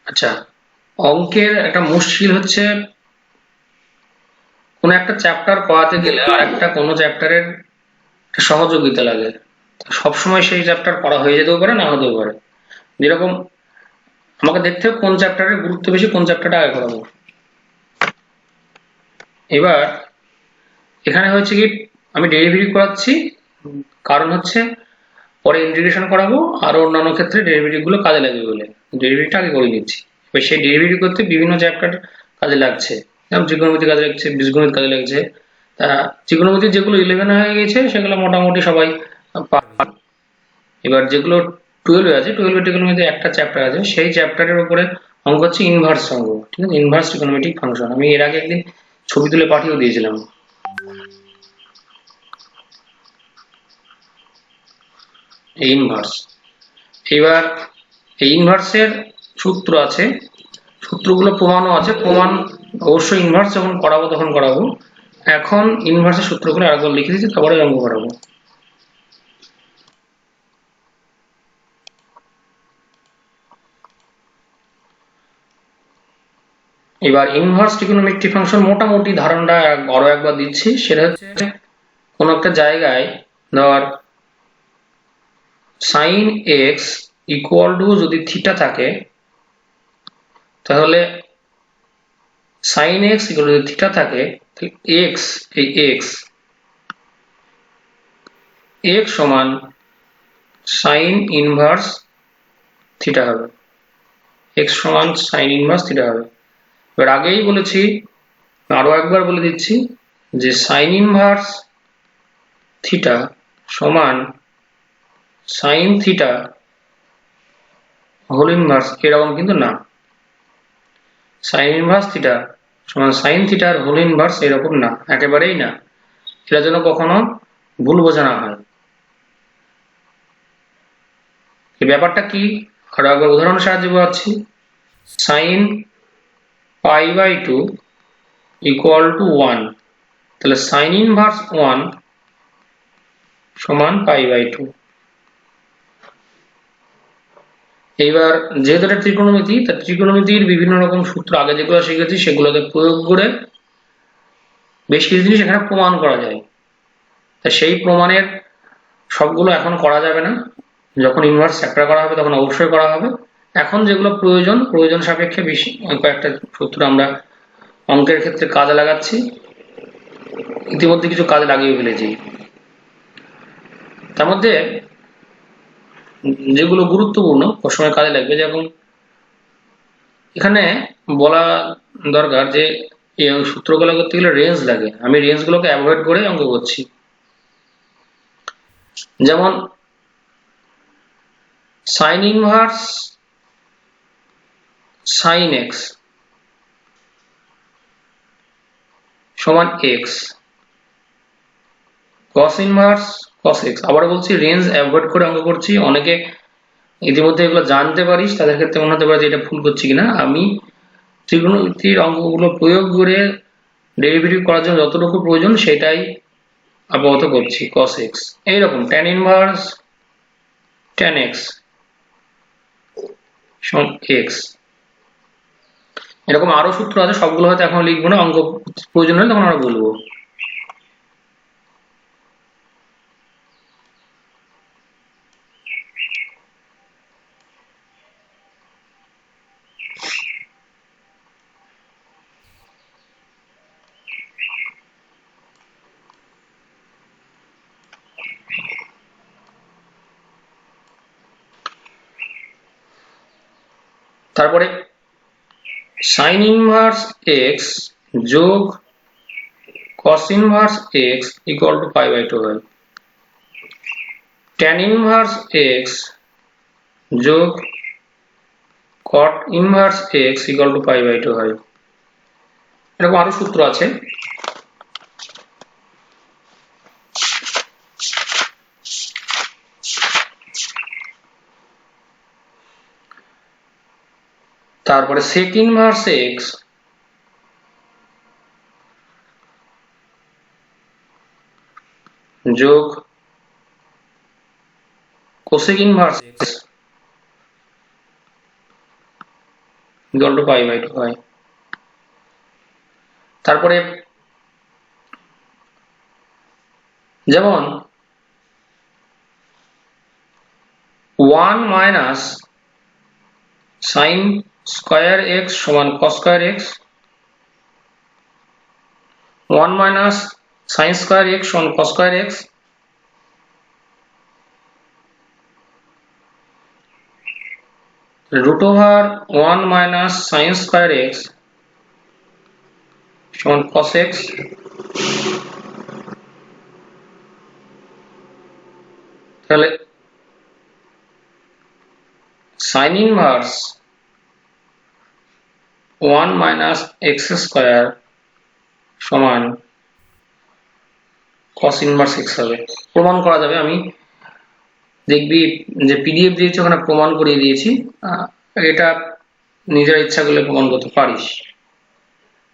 আচ্ছা, অঙ্কের একটা মুশকিল হচ্ছে কোন একটা চ্যাপ্টার করাতে গেলে আর একটা কোনো চ্যাপ্টারের সহযোগিতা লাগে। সবসময় সেই চ্যাপ্টার পড়া হয়ে যেতেও পারে, না হতেও পারে। যেরকম আমাকে দেখতে হবে কোন চ্যাপ্টারের গুরুত্ব বেশি, কোন চ্যাপ্টারটা আগে করাবো। এবার এখানে হচ্ছে কি, আমি ডেরিভেটিভ করাচ্ছি, কারণ হচ্ছে পরে ইন্টিগ্রেশন করাবো আর অন্যান্য ক্ষেত্রে ডেরিভেটিভ গুলো কাজে লাগবে বলে ডেরিভেটিভটা আগে করে নিচ্ছি। এবার সেই ডেরিভেটিভ করতে বিভিন্ন চ্যাপ্টার কাজে লাগছে, যেমন ত্রিকোণমিতি কাজে লাগছে, বীজগণিত কাজে লাগছে। তা ত্রিকোণমিতির যেগুলো 11 হয়ে গেছে সেগুলো মোটামুটি সবাই পারে। এবার যেগুলো 12 আছে, 12 ত্রিকোণমিতি একটা চ্যাপ্টার আছে, সেই চ্যাপ্টারের উপরে অঙ্ক হচ্ছে ইনভার্স অঙ্ক, ঠিক আছে, ইনভার্স ত্রিকোণমিতিক ফাংশন। আমি এর আগে একদিন ছবি তুলে পাঠিয়েও দিয়েছিলাম। এই ইনভার্স, এবার এই ইনভার্সের সূত্র আছে, সূত্রগুলো প্রমাণও আছে, প্রমাণ অবশ্যই ইনভার্স যখন করাবো তখন করাবো। এখন ইনভার্সের সূত্রগুলো আরেকবার লিখে দিচ্ছি, তারপরে অঙ্ক করাবো। এবার ইনভার্স ট্রিগোনোমেট্রিক ফাংশন মোটামুটি ধারণাটা আরো একবার দিচ্ছি। সেটা হচ্ছে কোন একটা জায়গায় ধর সাইন এক্স ইকুয়াল টু যদি থিটা থাকে, তাহলে সাইন এক্স ইকুয়াল টু যদি থিটা থাকে, তাহলে এক্স, এই এক্স এক্স সমান সাইন ইনভার্স থিটা হবে, এক্স সমান সাইন ইনভার্স থিটা হবে। এবার আগেই বলেছি, আরো একবার বলে দিচ্ছি, যে সাইন ইনভার্স থিটা সমান সাইন থিটা হোল ইনভার্স, এরকম কিন্তু না। সাইন ইনভার্স থিটা সমান সাইন থিটার হোল ইনভার্স, এরকম না, একেবারেই না। এটা যেন কখনো ভুল বোঝা না হয়। এই ব্যাপারটা কি, আরো একবার উদাহরণের সাহায্যে বোঝাচ্ছি। Sine pi by 2 equal to 1, তাহলে সাইন ইনভার্স 1 সমান পাই বাই 2। এইবার যেহেতু এটা ত্রিকোণমিতি, তা ত্রিকোণমিতির বিভিন্ন রকম সূত্র আগে যেগুলো শিখেছি সেগুলোকে প্রয়োগ করে বেশ কিছু জিনিস এখানে প্রমাণ করা যায়। তা সেই প্রমাণের সবগুলো এখন করা যাবে না, যখন ইনভার্স চ্যাপ্টার করা হবে তখন অবশ্যই করা হবে। এখন যেগুলো প্রয়োজন সাপেক্ষে বেশি কয়েকটা সূত্র আমরা অঙ্কের ক্ষেত্রে কাজে লাগাচ্ছি, ইতিমধ্যে কিছু কাজে লাগিয়ে ফেলেছি। তার মধ্যে যেগুলো গুরুত্বপূর্ণ সবসময় কাজে লাগবে, যেমন এখানে বলা দরকার যে এই সূত্রগুলো করতে গেলে রেঞ্জ লাগে, আমি রেঞ্জগুলোকে অ্যাভয়েড করে অঙ্ক করছি। যেমন সাইন ইনভার্স সাইন এক্স সমান x, cos inverse cos x. আবার বলছি রেঞ্জ অ্যাভয়েড করে অঙ্ক করছি। অনেকে ইতিমধ্যে এগুলো জানতে পারিস, তাদের ক্ষেত্রে মনে হতে পারে যে এটা ভুল করছি কিনা। আমি ত্রিকোণমিতির অঙ্কগুলো প্রয়োগ করে ডেরিভেটিভ করার জন্য যতটুকু প্রয়োজন সেটাই আপাতত করছি। cos x এইরকম tan ইনভার্স tan x সমান x, এরকম আরো সূত্র আছে, সবগুলো হয়তো এখন লিখবো না, অঙ্ক প্রয়োজন হলে তখন আমরা বলবো। তারপরে সাইন ইনভার্স x যোগ cos inverse x equal to pi by 2 হয়, tan ইনভার্স x যোগ cot inverse x equal to pi by 2 হয়। এরকম আরো সূত্র আছে। তারপরে sec ইনভার্স x যোগ cosec inverse x equal to pi by 2 হয়। তারপরে যেমন 1 মাইনাস সাইন স্কয়ার এক্স সমান cos square x, 1 minus sine square x সমান cos square x, root over 1 minus sine square x সমান কস এক্স, তাহলে sine inverse 1 minus x square সমান cos inverse x হবে। প্রমাণ করা যাবে, আমি দেখবি যে পিডিএফ দিয়েছি ওখানে প্রমাণ করিয়ে দিয়েছি, এটা নিজের ইচ্ছা করলে প্রমাণ করতে পারিস।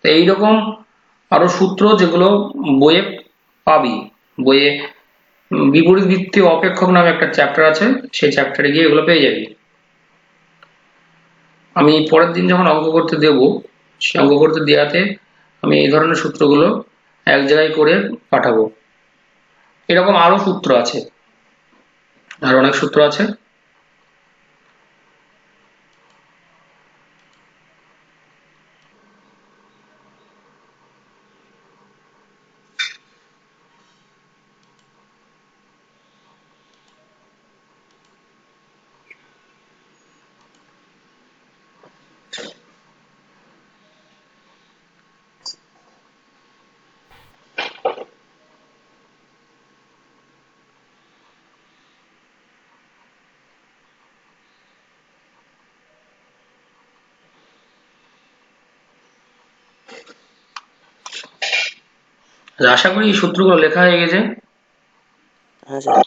তো এইরকম আরো সূত্র যেগুলো বইয়ে পাবি, বইয়ে বিপরীত ভিত্তি অপেক্ষক নামে একটা চ্যাপ্টার আছে, সেই চ্যাপ্টারে গিয়ে এগুলো পেয়ে যাবি। আমি পরের দিন যখন অঙ্ক করতে দেব, সে অঙ্ক করতে দেওয়াতে আমি এই ধরনের সূত্রগুলো এক জায়গায় করে পাঠাবো। এরকম আরো সূত্র আছে, আর অনেক সূত্র আছে। আশা করি এই সূত্রগুলো লেখা হয়ে গেছে। হ্যাঁ স্যার।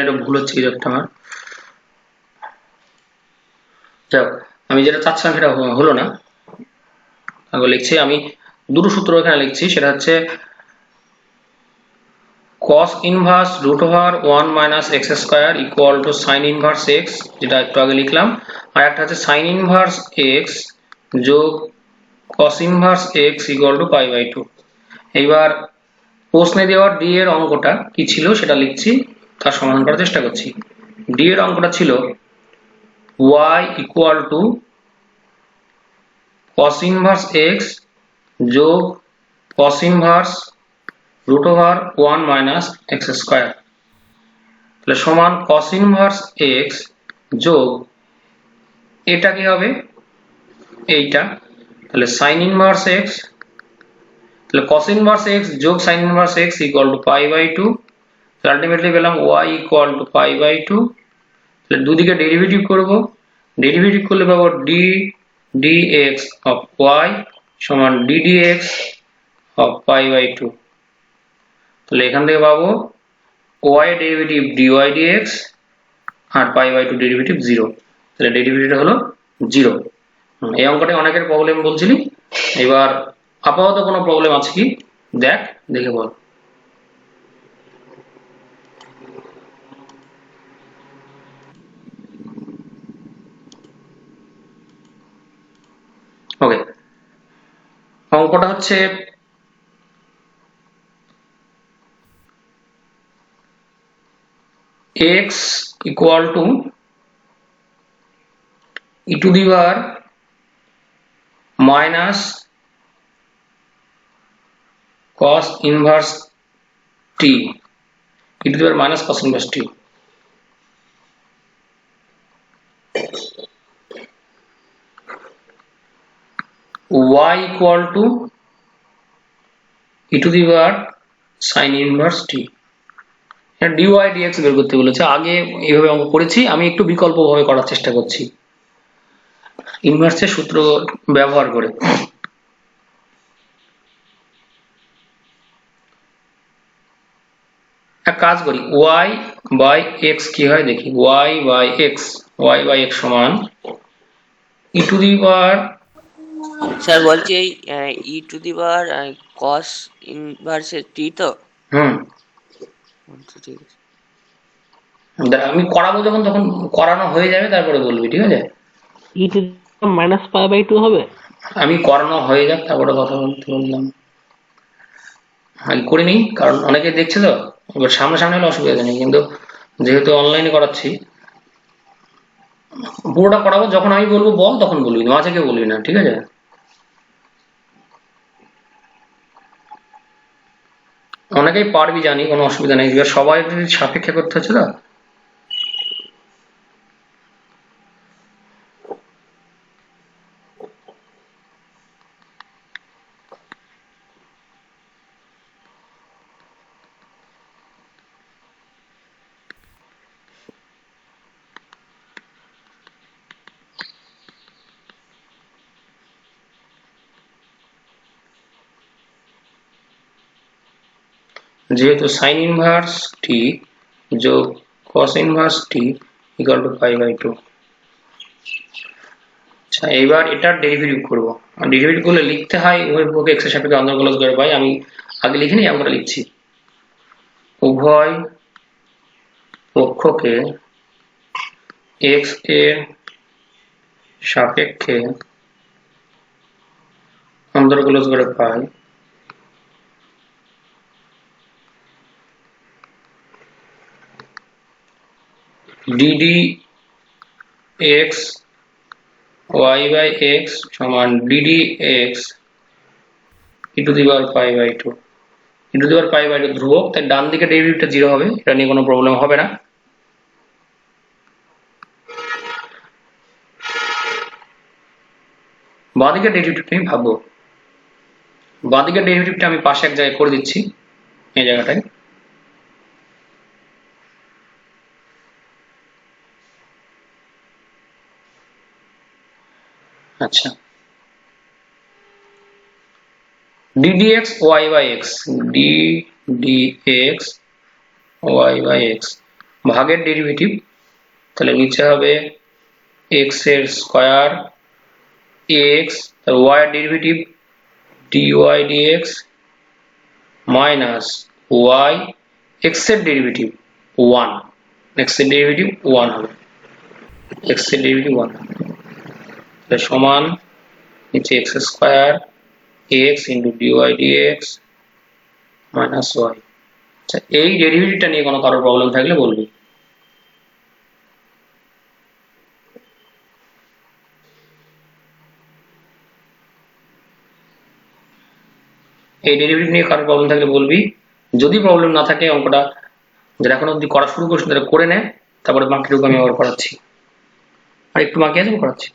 একটা ভুল হচ্ছে কিছু একটা আমার। যাক, আমি যেটা চাচ্ছিলাম সেটা হলো না, তাহলে লিখছি আমি দুটো সূত্র এখানে লিখছি, সেটা হচ্ছে cos inverse root over 1 minus x square equal to sine inverse x, যেটা একটু আগে লিখলাম, আর একটা হচ্ছে সাইন ইনভার্স এক্স যোগ cos inverse x equal to pi by 2। এইবার প্রশ্নে দেওয়া ডি এর অঙ্কটা কি ছিল সেটা লিখছি, তার সমাধান করার চেষ্টা করছি। ডি এর অঙ্কটা ছিল y equal to cos inverse x যোগ cos inverse root over 1 minus x square, তাহলে সমান cos ইনভার্স এক্স যোগ এটা কি হবে এইটা, তাহলে sin ইনভার্স এক্স, তাহলে cos ইনভার্স এক্স যোগ sin inverse x equal to pi by 2, ultimately পেলাম y equal to pi by 2। তাহলে দুদিকে ডেরিভেটিভ করব, ডেরিভেটিভ করলে পাবো d dx অফ y সমান d dx of pi by 2। তাহলে এখান থেকে পাবো y ডেরিভেটিভ dy dx আর পাই বাই 2 ডেরিভেটিভ 0, তাহলে ডেরিভেটিভটা হলো 0। এই অঙ্কটা অনেকের প্রবলেম বলছিলি, এবার আপাতত কোনো প্রবলেম আছে কি দেখ, দেখে বল। ওকে, অঙ্কটা হচ্ছে x equal two e to the power minus cos inverse t, e to the power minus cos inverse t। y equal two e to the power sin inverse t। dy dx বের করতে বলেছে, আগে এইভাবে অঙ্ক করেছি, আমি একটু বিকল্প ভাবে করার চেষ্টা করছি ইনভার্সের সূত্র ব্যবহার করে। এক কাজ করি, y বাই x কি হয় দেখি, y বাই x সমান e to the power, sir বলছি এই ই টু দি পাওয়ার কস ইনভার্সের টি তো? আচ্ছা, ঠিক আছে। আমি করাবো যখন, তখন করানো হয়ে যাবে তারপরে বলবি, ঠিক আছে? ই টু মাইনাস পাই বাই 2 হবে। আমি করানো হয়ে যাক তারপরে কথা বলতে বললাম, আগে করে নিই, কারণ অনেকে দেখছে তো, এবার সামনে হলে অসুবিধা নেই, কিন্তু যেহেতু অনলাইনে করাচ্ছি পুরোটা করাবো, যখন আমি বলবো বল তখন বলবি, মাঝে কেউ বলবি না, ঠিক আছে? অনেকেই পারবি জানি, কোনো অসুবিধা নেই, এবার সবাই সাপেক্ষে করতে হচ্ছে তো। যেহেতু sin ইনভার্স টি যোগ cos inverse T equal to pi by 2। আচ্ছা, এবার এটার ডেরিভেটিভ করবো, আর ডেরিভেটিভ করলে লিখতে হয় উভয় পক্ষে x এর সাপেক্ষে অন্তর্কলজ করে পাই। আমি আগে লিখিনি, আমরা লিখছি, উভয় পক্ষকে x এর সাপেক্ষে অন্তর্কলজ করে পাই dd x y by x সমান dd x e to the power pi by 2। e to the power pi by 2 ধ্রুবক, তাই ডান দিকে ডেরিভেটিভটা 0 হবে, এটা নিয়ে কোনো প্রবলেম হবে না। বাঁদিকের ডেরিভেটিভটা আমি ভাববো, বাঁদিকের ডেরিভেটিভটা আমি পাশে এক জায়গায় করে দিচ্ছি, এই জায়গাটায়। আচ্ছা, ddx y by x, ddx y by x ভাগের ডেরিভেটিভ, তাহলে নিচে হবে x এর স্কয়ার x, তার y এর derivative dy dx minus y, x এর ডেরিভেটিভ 1, x এর ডেরিভেটিভ 1 হবে, x এর ডেরিভেটিভ 1 তাহলে সমান নিচে x square x into dy dx minus y। আচ্ছা, এই ডেরিভেটিভটা নিয়ে কোনো কারোর প্রবলেম থাকলে বলবি। এই ডেরিভেটিভ নিয়ে কারোর প্রবলেম থাকলে বলবি, যদি প্রবলেম না থাকে অঙ্কটা যারা এখন অব্দি করা শুরু করছেন তারা করে নেয়, তারপরে বাকিটুকু আমি আবার করাচ্ছি, আর একটু বাকি আছে করাচ্ছি।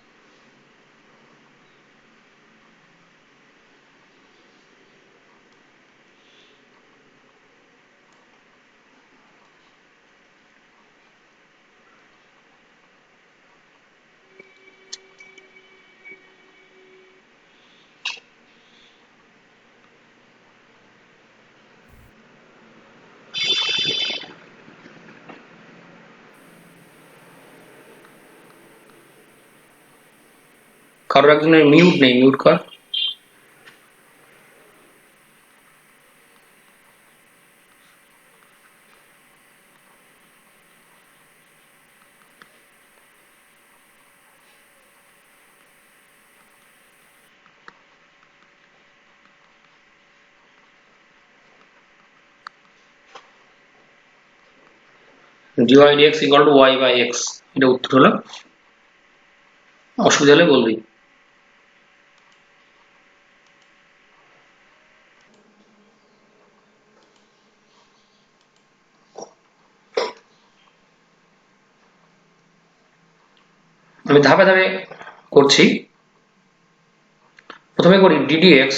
কারোর একজনের মিউট নেই, মিউট কর। dy dx equal to y by x, এটা উত্তর হলো। অসুবিধা হলে বলবি। আমি ধাপে ধাপে করছি, প্রথমে করি ddx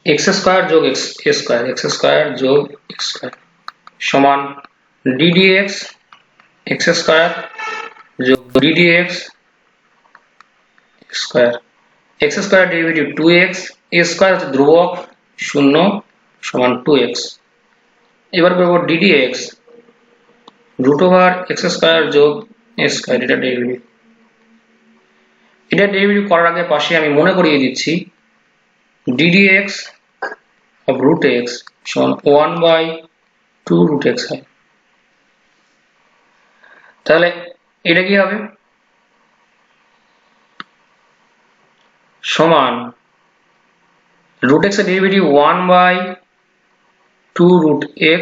x স্কয়ার যোগ x স্কয়ার x স্কয়ার যোগ x স্কয়ার সমান ddx x স্কয়ার যোগ ddx square x square derivative 2x a square হচ্ছে ধ্রুবক 0 সমান 2x। এবার করব ddx root over x square যোগ a স্কয়ার এটা ডেরিভেটিভ করার আগে পাশে আমি মনে করিয়ে দিচ্ছি ddx of root x সমান 1/2 root x হয়। তাহলে এটা কি হবে সমান root x এর derivative 1/2 root x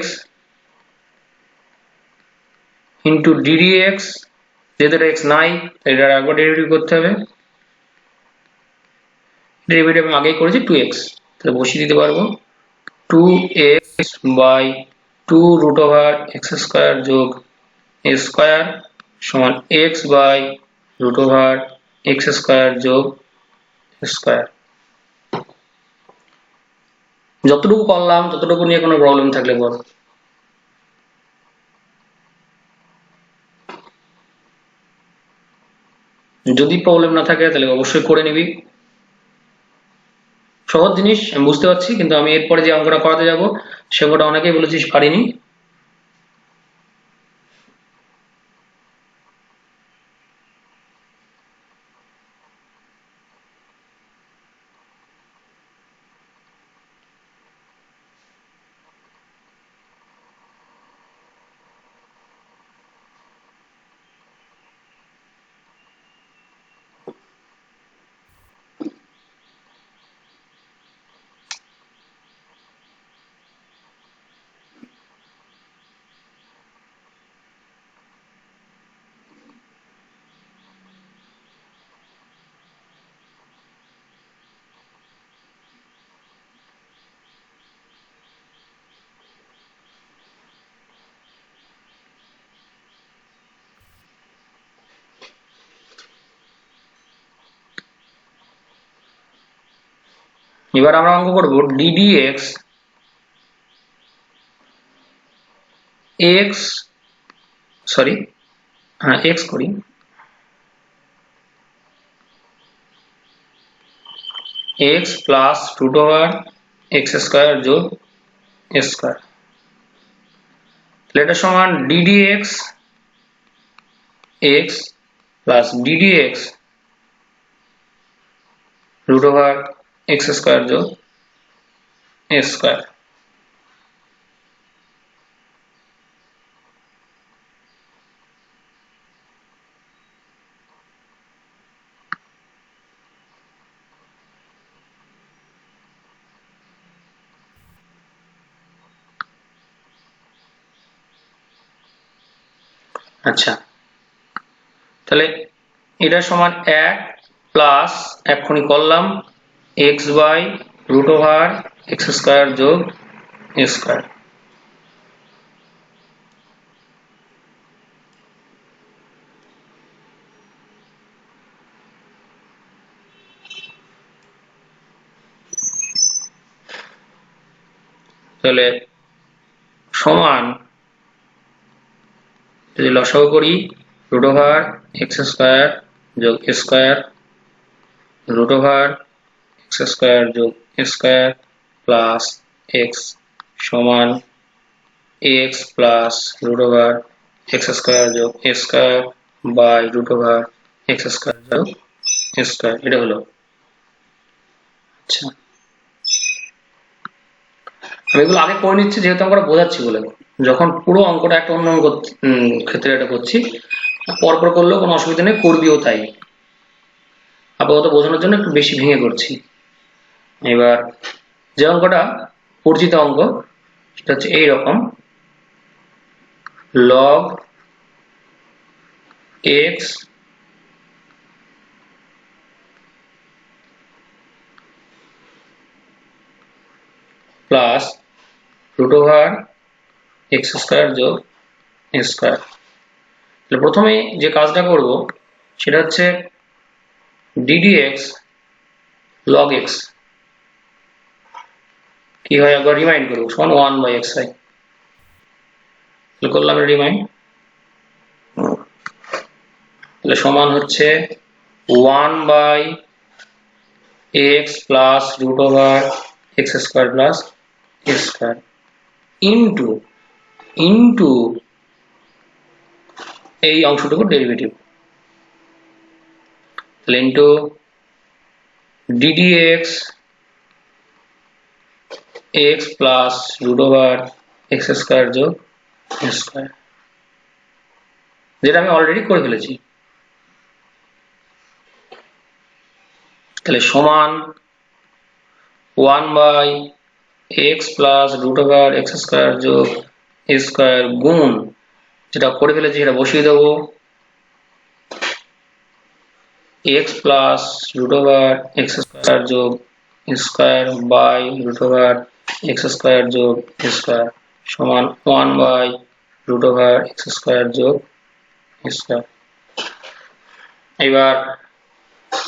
into ddx যেহেতু x নাই এটার আগে ডেরিভেটিভ করতে হবে, ডেরিভেটিভ আমি আগেই করেছি 2x, তাহলে বসিয়ে দিতে পারবো 2x/2 root over x square যোগ a স্কয়ার সমান x/root over x স্কয়ার যোগ স্কয়ার। যতটুকু করলাম ততটুকু নিয়ে কোনো প্রবলেম থাকলে বল। যদি প্রবলেম না থাকে তাহলে অবশ্যই করে নিবি। সহজ জিনিস আমি বুঝতে পারছি, কিন্তু আমি এরপরে যে অঙ্কটা করাতে যাব সে অঙ্কটা অনেকেই বলেছিস পারিনি। এবার আমরা অঙ্ক করব ddx x করি x plus root over x square যোগ a স্কয়ার, তাহলে এটা সমান ddx x plus ddx root over x square যোগ a স্কয়ার। আচ্ছা, তাহলে এটা সমান 1 প্লাস এক্ষুনি করলাম x/root/x স্কয়ার যোগ a স্কয়ার। তাহলে সমান যদি লসাগু করি রুট ওভার x স্কয়ার যোগ a square root over x square যোগ a স্কয়ার প্লাস x সমান x plus root over x square যোগ a square by root over x square যোগ a স্কয়ার, এটা হলো। আচ্ছা, আমি এগুলো আগে করে নিচ্ছি যেহেতু আমরা বোঝাচ্ছি বলে, যখন পুরো অঙ্কটা একটা অন্য অঙ্ক ক্ষেত্রে এটা করছি পরপর করলেও কোনো অসুবিধা নেই, করবিও তাই। আপাতত বোঝানোর জন্য একটু বেশি ভেঙে করছি। এবার যে অঙ্কটা পরিচিত অঙ্ক সেটা হচ্ছে এইরকম, log x plus root over x square যোগ a স্কয়ার। তাহলে প্রথমে যে কাজটা করব সেটা হচ্ছে ddx log x কি হয় একবার রিমাইন্ড করব সমান 1/xi করলাম রিমাইন্ড তাহলে সমান হচ্ছে 1/x plus root over x square plus a square into এই অংশটুকু ডেরিভেটিভ তাহলে into ddx x plus root over x square যোগ a square যেটা আমি অলরেডি করে ফেলেছি তাহলে সমান 1/x plus root over x square যোগ a square গুণ যেটা করে ফেলেছি সেটা বসিয়ে দেব x plus root over x square যোগ a square by root over x square যোগ a square সমান 1/root over x square যোগ a square এবার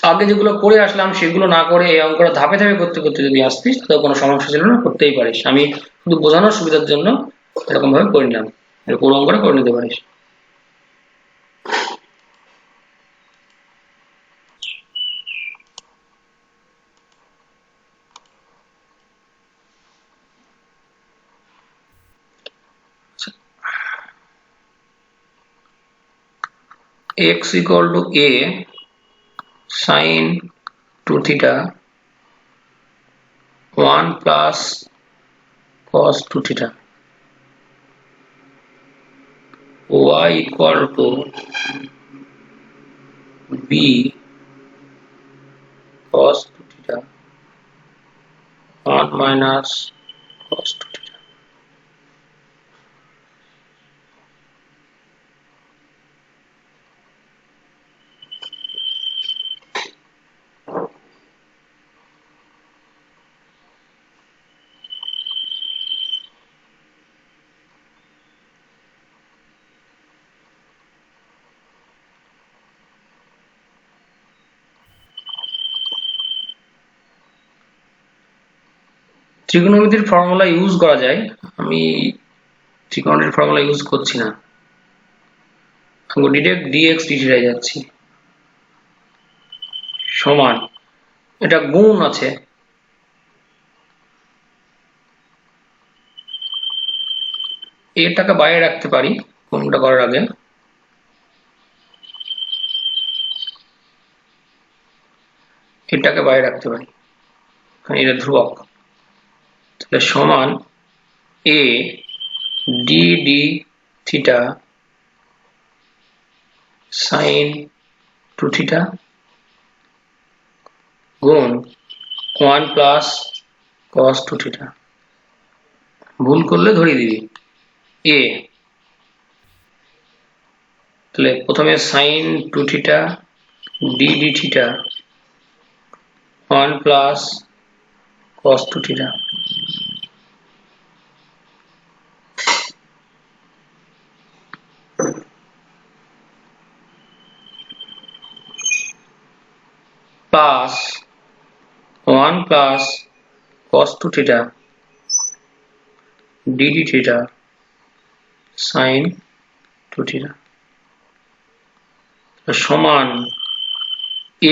আগে যেগুলো করে আসলাম সেগুলো না করে এই অঙ্কটা ধাপে ধাপে করতে করতে যদি আসতিস তাহলে কোনো সমস্যা ছিল না, করতেই পারিস। আমি শুধু বোঝানোর সুবিধার জন্য এরকম ভাবে করে নিলাম, পুরো অঙ্কটা করে নিতে পারিস। x equal to a sin 2 theta 1 plus cos 2 theta, y equal to b cos 2 theta 1 minus cos 2 theta. ত্রিকোণমিতির ফর্মুলা ইউজ করা যায়, আমি ত্রিকোণের ফর্মুলা ইউজ করছি না, আমি ডিরেক্ট dx dt যাচ্ছি সমান এটা গুণ আছে এটাকে বাইরে রাখতে পারি গুণটা করার আগে, এটাকে বাইরে রাখতে পারি এটা ধ্রুবক, তাহলে সমান a d d theta sin 2 theta গুণ 1 plus cos 2 theta, ভুল করলে ধরিয়ে দিবি a, তাহলে প্রথমে sin 2 theta d d theta 1 plus cos 2 theta plus 1 plus cos 2 theta d d theta sin 2 theta সমান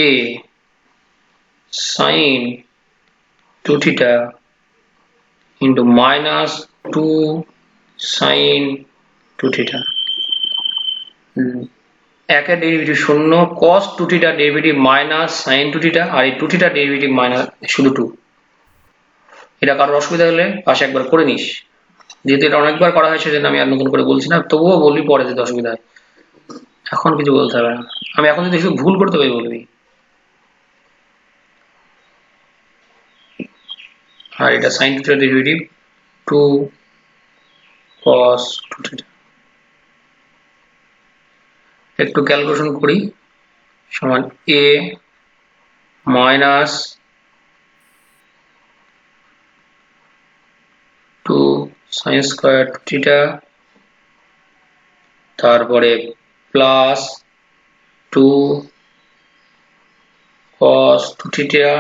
a sin 2 theta into minus 2 sin 2 theta, একের derivative শূন্য, cos 2 theta derivative minus sin 2 theta আর এই 2 theta derivative minus শুধু 2। এটা কারোর অসুবিধা হলে পাশে একবার করে নিস, যেহেতু এটা অনেকবার করা হয়েছে সেজন্য আমি আর নতুন করে বলছি না, তবুও বলবি পরে যদি অসুবিধা হয়, এখন কিছু বলতে হবে না। আমি এখন যদি কিছু ভুল করতে পারি বলবি। আর এটা sin 2 theta derivative 2 cos 2 theta, একটু ক্যালকুলেশন করি, সমান a minus 2 sin square 2 theta তারপরে প্লাস 2 cos 2 থিটা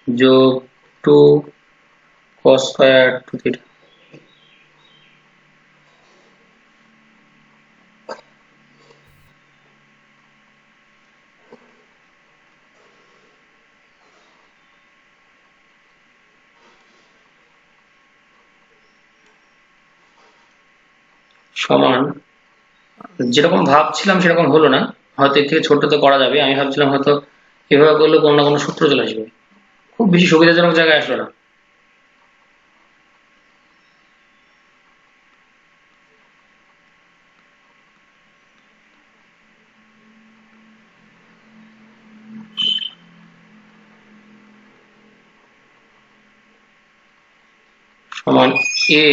যোগ 2 cos স্কয়ার 2 থিটা সমান, যেরকম ভাবছিলাম সেরকম হলো না, হয়তো এর থেকে ছোটতে করা যাবে। আমি ভাবছিলাম হয়তো এভাবে করলে কোনো না কোনো সূত্র চলে আসবে, খুব বেশি সুবিধাজনক জায়গায় আসলো না। সমান a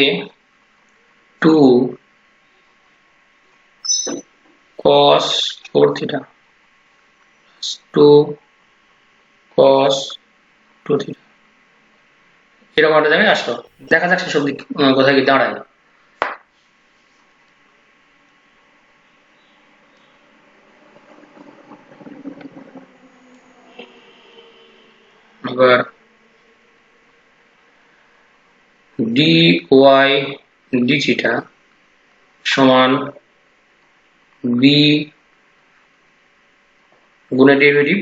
2 cos 4 theta 2 cos 2 theta, এরকম একটা জায়গায় আসলো। দেখা যাক সেসব দিক কোথায় কি দাঁড়ায়। এবার dy d থিটা সমান b গুণের derivative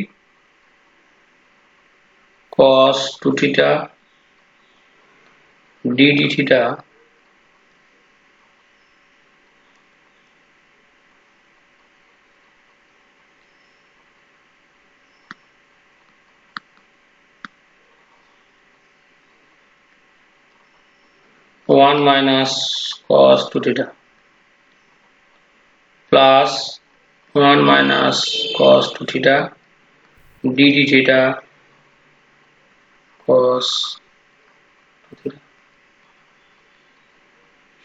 cos 2 theta d d theta one minus cos 2 theta plus 1 minus cos 2 theta d d theta cos 2 theta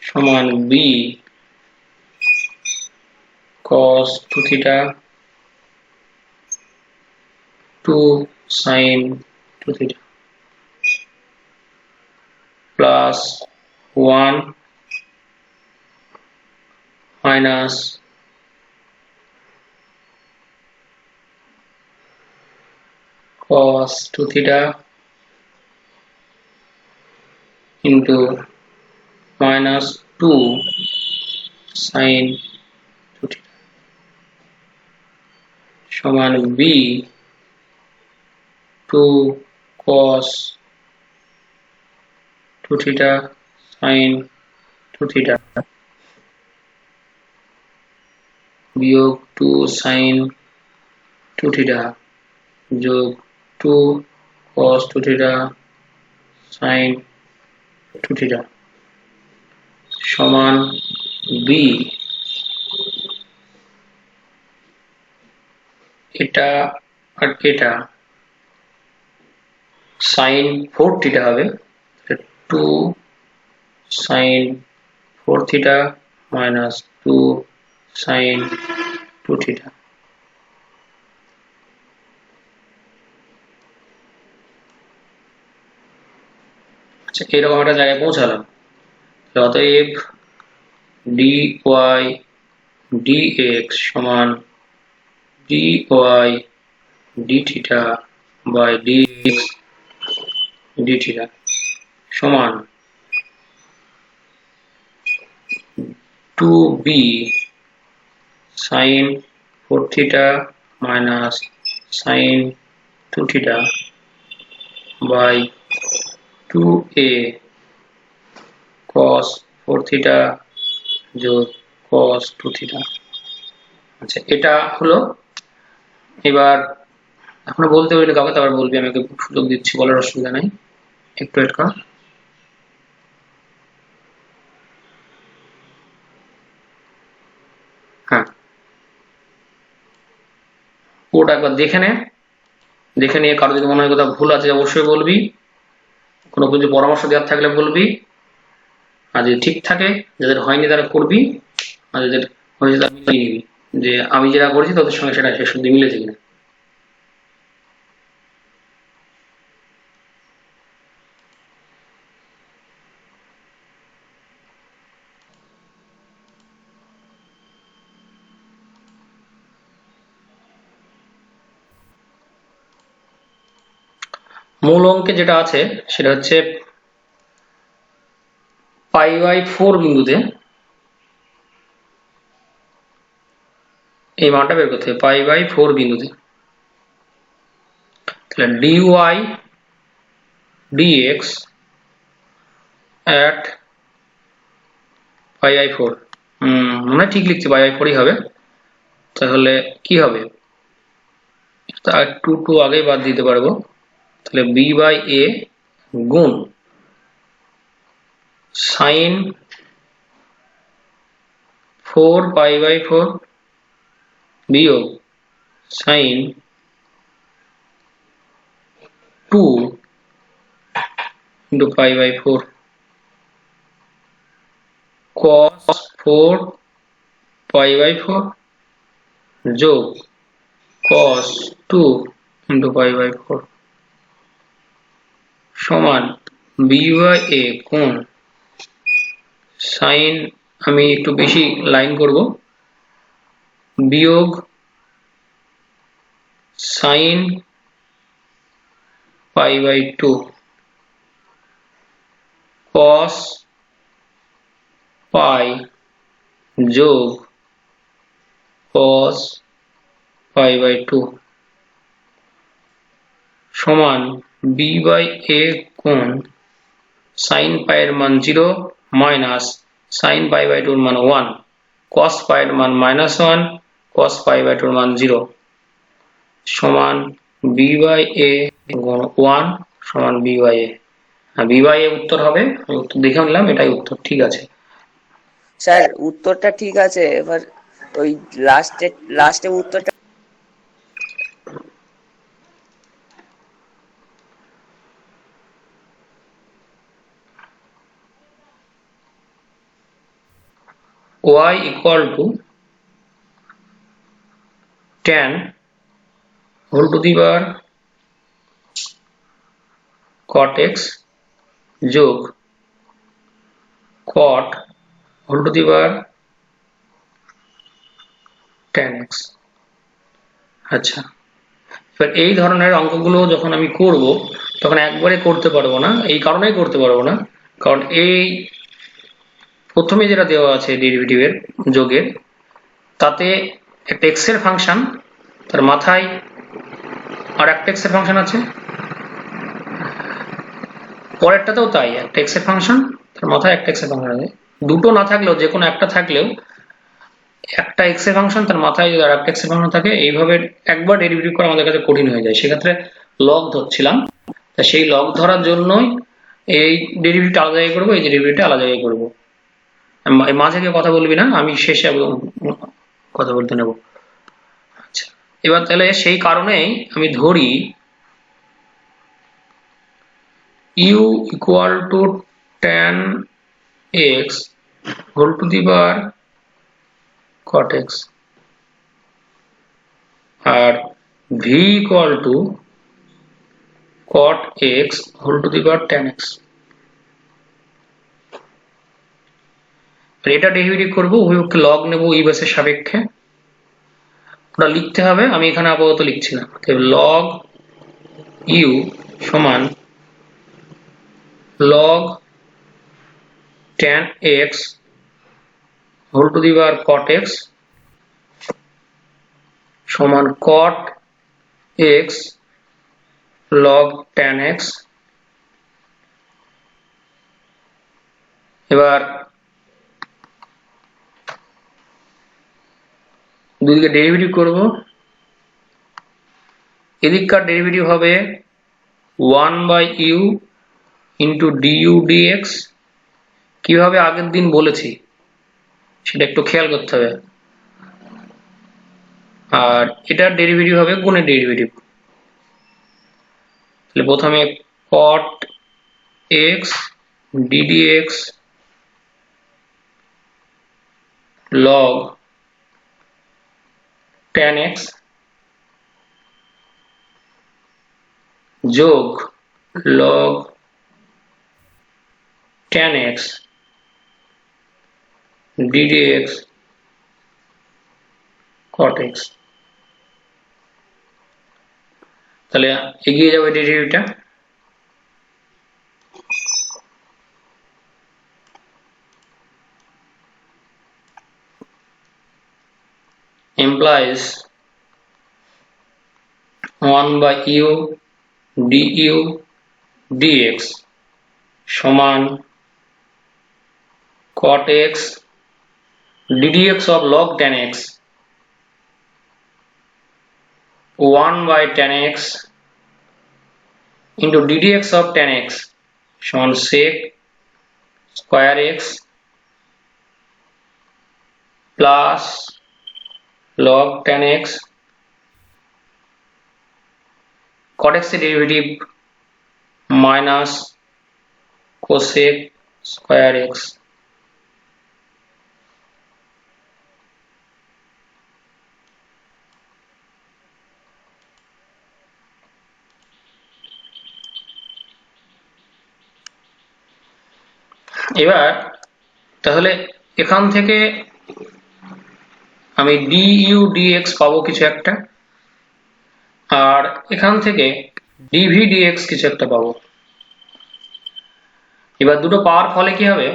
সমান b cos 2 theta 2 sin 2 theta plus 1 minus cos 2 theta into minus 2 sin 2 theta সমান b 2 cos 2 theta sin 2 theta বিয়োগ 2 sin 2 theta যোগ 2 cos 2 theta sin 2 theta সমান b এটা আর এটা sin 4 theta হবে 2 sin 4 theta minus 2 sin 2 theta আচ্ছা, এরকম একটা জায়গায় পৌঁছালাম। অতএব dy dx সমান dy d theta by dx d theta সমান 2b sin 4 theta minus sin 2 theta by 2a cos 4 theta যোগ cos 2 theta। আচ্ছা, এটা হলো। এবার এখনো বলতে পারিনি কাউকে, তারপর বলবি, আমি সুযোগ দিচ্ছি, বলার অসুবিধা নাই, একটু ওয়েট কর। হ্যাঁ, ওটা একবার দেখে নে, দেখে নিয়ে কারো যদি মনে হয় কোথাও ভুল আছে অবশ্যই বলবি, কোনো কিছু পরামর্শ দেওয়ার থাকলে বলবি, আর যদি ঠিক থাকে, যাদের হয়নি তারা করবি, আর যাদের হয়েছে তারা মিলিয়ে নিবি যে আমি যেটা করেছি তোদের সঙ্গে সেটা শেষ অব্দি মিলেছে কিনা। মূল অঙ্কে যেটা আছে সেটা হচ্ছে π/4 বিন্দুতে এই মানটা বের করতে হবে, π/4 বিন্দুতে। তাহলে dy dx at π/4, মনে হয় ঠিক লিখছি, π/4ই হবে। তাহলে কি হবে, আর 2 আগেই বাদ দিতে পারবো। তাহলে b/a গুণ sin 4π/4 বিয়োগ sin 2 into π/4 cos 4 π/4 যোগ cos 2 into π/4 সমান b/a কোণ sin, আমি একটু বেশি লাইন করব, বিয়োগ sin π/2 cos π যোগ cos π/2 সমান b/a কোণ sin π এর মান 0 মাইনাস sin π/2 এর মান 1 cos π এর মান -1 cos π/2 এর মান 0 সমান b/a গুণ 1 সমান b/a। b/a উত্তর হবে, আমি উত্তর দেখে নিলাম, এটাই উত্তর, ঠিক আছে। স্যার উত্তরটা ঠিক আছে, এবার ওই লাস্টে উত্তরটা y equal to tan whole to the power cot x যোগ cot whole to the power tan x। আচ্ছা, এবার এই ধরনের অঙ্কগুলো যখন আমি করব তখন একবারে করতে পারবো না, এই কারণেই করতে পারবো না, কারণ এই প্রথমে যেটা দেওয়া আছে ডেরিভেটিভের যোগের, তাতে একটা x এর ফাংশন, তার মাথায় আর একটা x এর ফাংশন আছে, পরেরটাতেও তাই, একটা x এর ফাংশন তার মাথায় একটা x এর ফাংশন আছে। দুটো না থাকলেও যে কোনো একটা থাকলেও একটা x এর ফাংশন তার মাথায় যদি আর একটা x এর ফাংশন থাকে, এইভাবে একবার ডেরিভেটিভ করা আমাদের কাছে কঠিন হয়ে যায়, সেক্ষেত্রে লগ ধরছিলাম। তা সেই লগ ধরার জন্যই এই ডেরিভেটিভটা আলাদা জায়গায় করবো, এই ডেরিভেটিভটা আলাদা জায়গায় করবো। মাঝে কেউ কথা বলবি না, আমি শেষে কথা বলতে নেব। আচ্ছা, এবার তাহলে সেই কারণেই আমি ধরি u equal to tan x whole to the power cot x আর v equal to cot x whole to the power tan x। এটা ডেরিভেটিভ করবো, উভয়পক্ষে লগ নেব এই বেসের সাপেক্ষে, ওটা লিখতে হবে, আমি এখানে আপাতত লিখছি না। লগ u সমান log tan x whole to the power cot x সমান cot x log tan x। এবার দুদিকে ডেরিভেটিভ করব, এদিককার ডেরিভেটিভ হবে 1/u into du dx। কিভাবে আগের দিন বলেছি সেটা একটু খেয়াল করতে হবে। আর এটার ডেরিভেটিভ হবে গুণের ডেরিভেটিভ, তাহলে প্রথমে cot x ddx log tan x যোগ log tan x ddx cot x। তাহলে এগিয়ে যাবে ডেরিভেটিভটা, implies 1 by u du dx সমান cot x ddx of log tan x 1 by tan x into ddx of tan x সমান sec square x plus log tan x cot x এর derivative minus cosec square x এবার তাহলে এখান থেকে আমি du dx পাবো কিছু একটা, আর এখান থেকে dv dx কিছু একটা পাবো। এবার দুটো পাওয়ার ফলে কি হবে,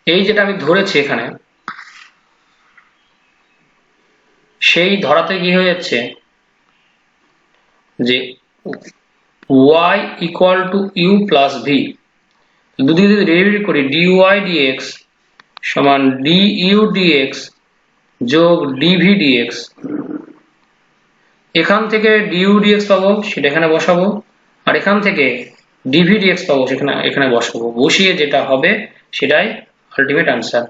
এই যেটা আমি ধরেছি এখানে, সেই ধরাতে কি হয়ে যাচ্ছে যে y equal to u plus v, দুদিকে যদি ডেরিভেটিভ করি dy dx সমান du dx যোগ dv dx, এখান থেকে du dx পাবো সেটা এখানে বসাবো, আর এখান থেকে dv dx পাবো সেখানে এখানে বসাবো, বসিয়ে যেটা হবে সেটাই ultimate answer.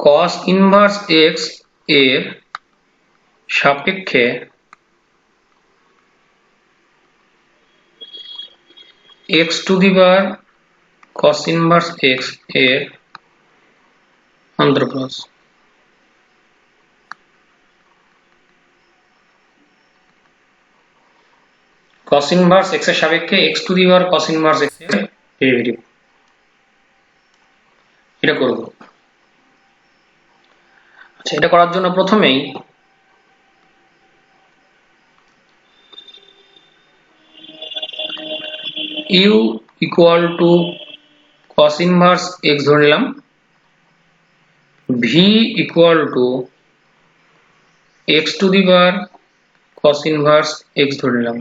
cos inverse x এর সাপেক্ষে x to the power cos inverse x এর অন্তর্ক্রস। cos ইনভার্স x এর সাপেক্ষে x to the power cos inverse x এর ডেরিভেটিভ, এটা করব। আচ্ছা, এটা করার জন্য প্রথমেই u equal to cos inverse x ধরে নিলাম, v equal to x to the power cos inverse x ধরে নিলাম,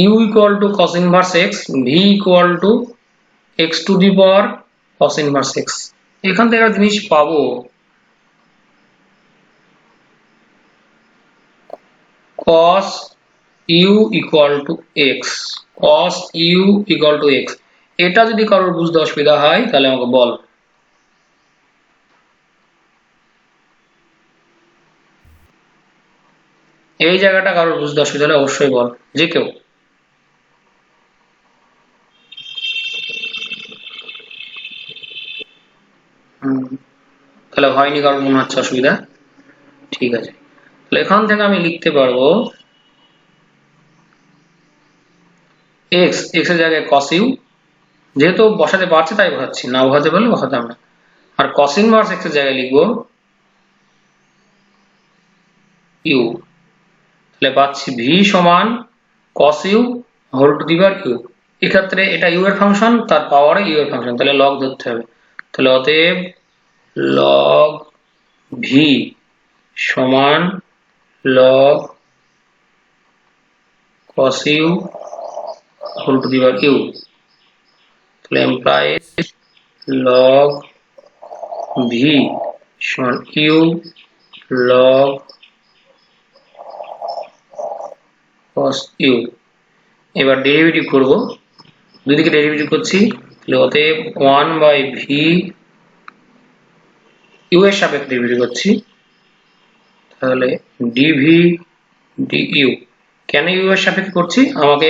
u equal to cos inverse x, v equal to x to the power cos inverse x। এখান থেকে একটা জিনিস পাবো, cos u equal to x, cos u equal to x, এটা যদি কারোর বুঝতে অসুবিধা হয় তাহলে আমাকে বল। এই জায়গাটা কারোর বুঝতে অসুবিধা হলে অবশ্যই বল, যে কেউ। তাহলে হয়নি কারোর মনে হচ্ছে অসুবিধা, ঠিক আছে। তাহলে এখান থেকে আমি লিখতে পারবো x, x এর জায়গায় cos u, যেহেতু বসাতে পারছি তাই বসাচ্ছি, না বসাতে পারলে বসাতাম না, আর cos ইনভার্স x এর জায়গায় লিখবো u, তাহলে পাচ্ছি v সমান cos u whole to the power u। এক্ষেত্রে এটা u এর ফাংশন, তার পাওয়ারে u এর ফাংশন, তাহলে লগ ধরতে হবে, তাহলে অতএব log v সমান log cos u whole to the power u, তাহলে implies log v সমান u log cos u। এবার ডেরিভেটিভ করব, দুদিকে ডেরিভেটিভ করছি, তাহলে অতএব 1 বাই v u এর সাপেক্ষে ডেরিভেটিভ করছি, তাহলে dv du। কেন u এর সাপেক্ষে করছি, আমাকে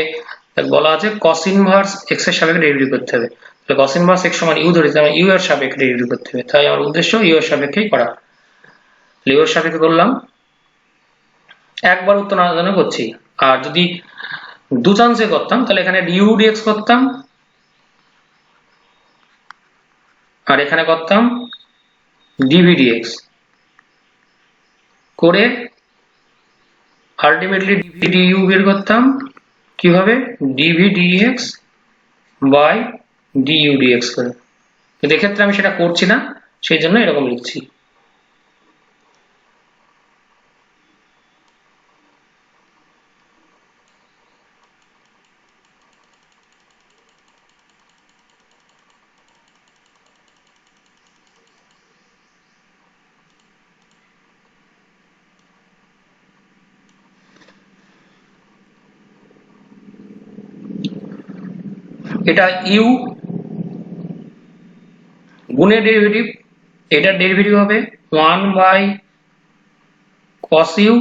বলা আছে cos ইনভার্স x এর সাপেক্ষে ডেরিভেটিভ করতে হবে, তাহলে cos ইনভার্স x সমান u ধরেছি, আমি u এর সাপেক্ষে ডেরিভেটিভ করতে হবে, তাই আমার উদ্দেশ্য u এর সাপেক্ষেই করা। u এর সাপেক্ষে করলাম, একবার উত্তর না জানা করছি, আর যদি দু চান্সে করতাম তাহলে এখানে du dx করতাম, আর এখানে করতাম ডিভি ডিএক্স করে আলটিমেটলি ডিভি ডিইউ বের করতাম কিভাবে, dv dx by du dx করে। কিন্তু এক্ষেত্রে আমি সেটা করছি না, সেই জন্য এরকম লিখছি। এটা ইউ গুণের ডেরিভেটিভ, এটার ডেরিভেটিভ হবে 1 বাই cos ইউ,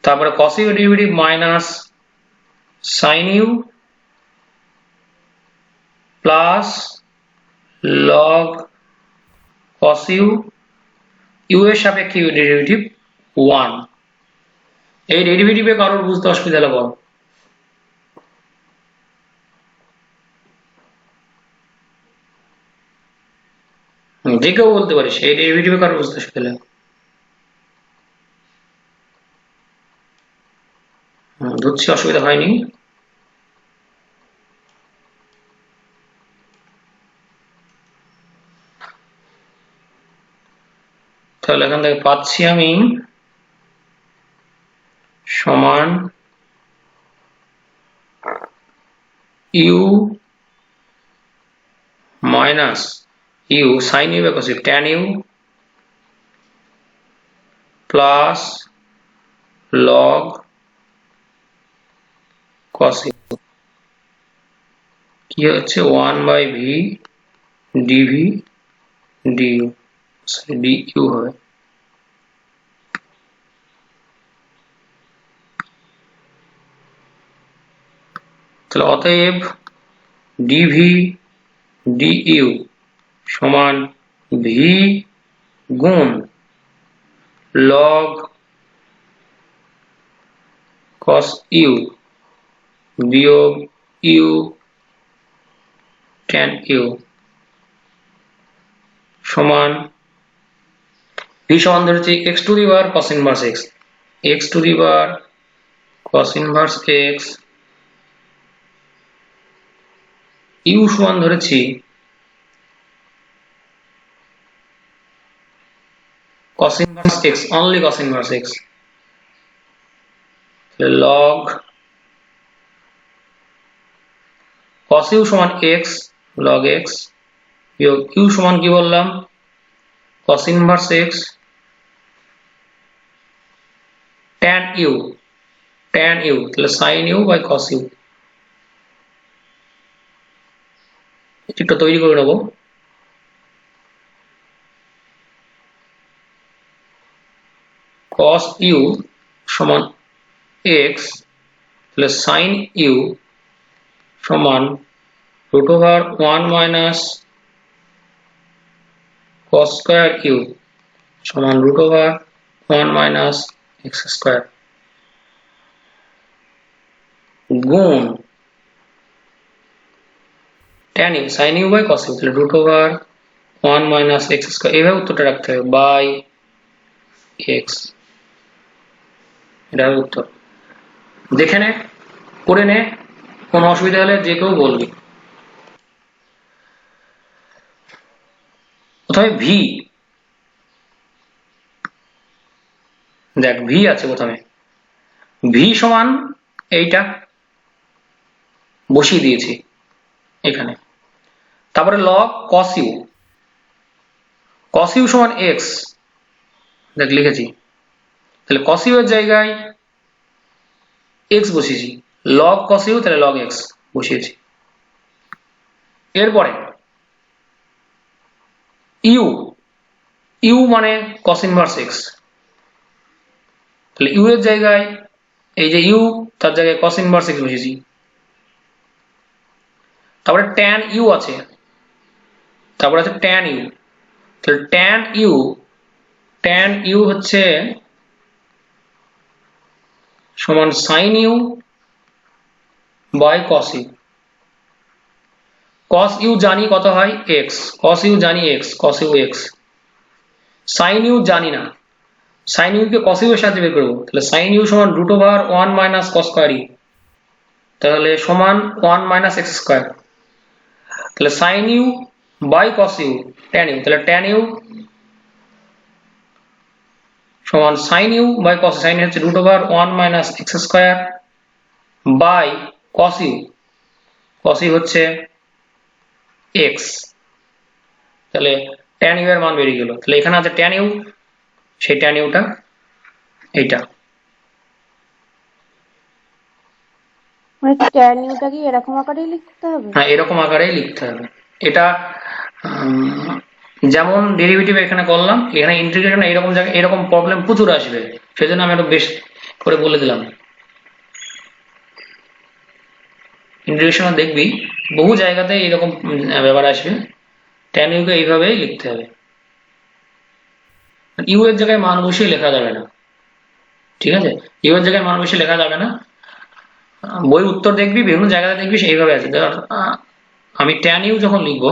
তারপরে cos u derivative minus sin u plus log cos u, u এর সাপেক্ষে ইউ ডেরিভেটিভ 1। এই ডেরিভেটিভে কারোর বুঝতে অসুবিধা হলে বল। যে কেউ বলতে পারিস এই ডেরিভেটিভে কারোর বুঝতে অসুবিধা হলে। ধরছি অসুবিধা হয়নি। তাহলে এখান থেকে পাচ্ছি আমি সমান u minus u sine u by cos u tan u plus log cos u কি হচ্ছে 1 by v dv du du হবে। তাহলে অতএব ডিভি ডিইউ সমান ভি গুণ log cos ইউ বিয়োগ ইউ tan ইউ সমান ভি সমান ধরেছি x to the power cos inverse x, x to the power cos inverse x, u সমান ধরেছি cos inverse x, only cos inverse x, log cos u সমান x log x বিয়োগ u সমান কি বললাম cos inverse x tan u তাহলে sin u by cos u. এটা তৈরি করে নেব। cos ইউ সমান x তাহলে sin ইউ সমান root over 1 minus cos square u সমান root over 1 minus x square গুণ tan u sin u by cos u তাহলে root over 1 minus x square, এইভাবে উত্তরটা রাখতে হবে বাই x। এটা উত্তর। দেখে নে, করে নে, কোনো অসুবিধা হলে যে কেউ বলবি। প্রথমে ভি, দেখ ভি আছে প্রথমে, ভি সমান এইটা বসিয়ে দিয়েছি এখানে, তারপরে log cos u, cos u সমান x, দেখ লিখেছি, তাহলে cos ইউ এর জায়গায় x বসিয়েছি, log cos ইউ তাহলে log x বসিয়েছি। এরপরে ইউ, ইউ মানে cos ইনভার্স x, তাহলে ইউ এর জায়গায় এই যে ইউ তার জায়গায় cos ইনভার্স x বসিয়েছি। তারপরে tan ইউ আছে, তারপরে আছে tan ইউ, তাহলে tan ইউ হচ্ছে সমান sin u by cos u cos u জানি কত হয় x, cos u জানি x, cos u x, sin u জানি না, sin u কে cos u এর সাথে বের করব, তাহলে sin u সমান √1 মাইনাস cos স্কয়ার u, তাহলে সমান 1 মাইনাস x স্কয়ার, তাহলে sin u by cos u tan u, তাহলে tan u সমান sin u by cos, sin হচ্ছে √1 minus x square by cos u, cos u হচ্ছে x, তাহলে tan u এর মান বেরিয়ে গেল, তাহলে এখানে আছে tan u, সেই tan u টা এইটা। মানে tan u টা কি এরকম আকারেই লিখতে হবে? হ্যাঁ এরকম আকারেই লিখতে হবে। এটা যেমন ডেরিভেটিভ এখানে করলাম, এখানে ইন্টিগ্রেশন এরকম জায়গায় এরকম প্রবলেম প্রচুর আসবে, সেজন্য আমি একটু বেশ করে বলে দিলাম। ইন্টিগ্রেশন দেখবি বহু জায়গাতে এরকম ব্যাপার আসবে, tan u কে এইভাবেই লিখতে হবে, ইউ এর জায়গায় মান বসিয়ে লেখা যাবে না, ঠিক আছে? ইউ এর জায়গায় মান বসিয়ে লেখা যাবে না, বই উত্তর দেখবি বিভিন্ন জায়গাতে দেখবি সেইভাবে আছে। আমি tan u যখন লিখবো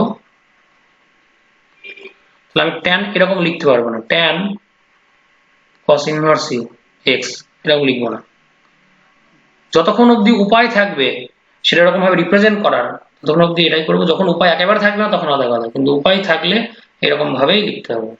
তাহলে আমি tan এরকম লিখতে পারবো না, tan cos inverse u x এরকম লিখবো না, যতক্ষণ অবধি উপায় থাকবে সেটা এরকম ভাবে রিপ্রেজেন্ট করার ততক্ষণ অবধি এটাই করবো, যখন উপায় একেবারে থাকবে না তখন আলাদা কথা, কিন্তু উপায় থাকলে এরকম ভাবেই লিখতে হবে।